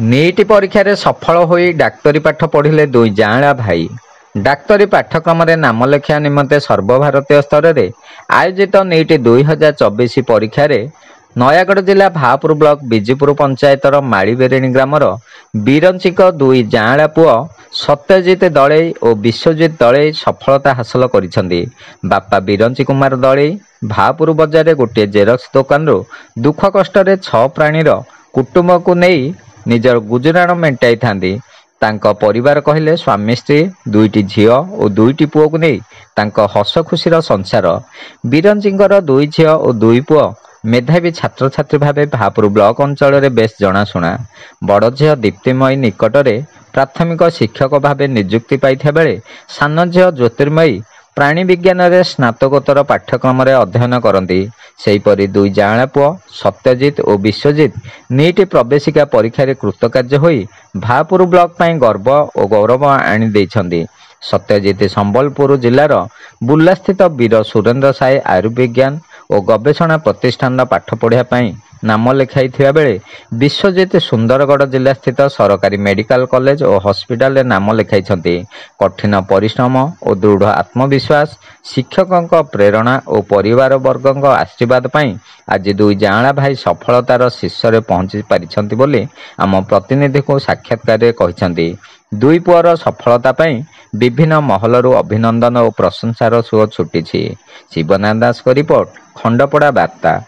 NEET परीक्षा सफल होई डाक्तरी पाठ पढ़िले दुई जाँला भाई। डाक्तरी पाठ्यक्रम नाम लेखा निमंते सर्वभारतीय स्तर में आयोजित नीट 2024 परीक्षा नयागढ़ जिला भापुर ब्लॉक बिजुपुर पंचायतर माड़ीबेरेणी ग्रामर बीरंचिक दुई जाँला पुओ सत्यजित दले और विश्वजित दले सफलता हासिल करिसेंती। बापा बीरंची कुमार दले भापुर बजार गोटे जेरक्स दुकान दुख कष्ट 6 प्राणीर कुटुंब को नहीं निजर गुजराण मेटाई थांती। तांको परिवार कहले स्वामी स्त्री दुईटी झील और दुईटी पुओ को नहीं तांको हस खुशीर संसार। बीरंचिंकर दुई झील और दुई पुओ मेधावी छात्र छात्री भावे भापुर ब्लॉक अंचल में बेस जनाशुना। बड़ झील दीप्तिमयी निकटरे प्राथमिक शिक्षक भावे नियुक्ति पाई बेले सान झील ज्योतिर्मयी प्राणी विज्ञान रे स्नातकोत्तर पाठ्यक्रम अध्ययन करती। सेहीपरि दुई जाँला पुओ सत्यजित और विश्वजित नीट प्रवेशिका परीक्षा कृतकार्य होई भापुर ब्लॉक पाई गर्व और गौरव आनी देइछंती। सत्यजित संबलपुर जिलार बुर्ला स्थित वीर सुरेंद्र साय आयुर्विज्ञान और गवेषणा प्रतिष्ठान पाठ पढ़िया नाम लिखाई बेले विश्वजित सुंदरगढ़ जिला स्थित सरकारी मेडिकल कॉलेज और हॉस्पिटल नाम लिखाई। कठिन परिश्रम और दृढ़ आत्मविश्वास शिक्षकों प्रेरणा और परिवार वर्ग आशीर्वाद पाई आज दुई जाँला भाई सफलतार शीर्ष में पहुंची पारिछंती बोली आम प्रतिनिधि को साक्षात्कार कहते। दुई पुअर सफलता पाई विभिन्न महलरू अभिनंदन और प्रशंसार सुर छुटी। शिवनाथ दास को रिपोर्ट खंडपड़ा वार्ता।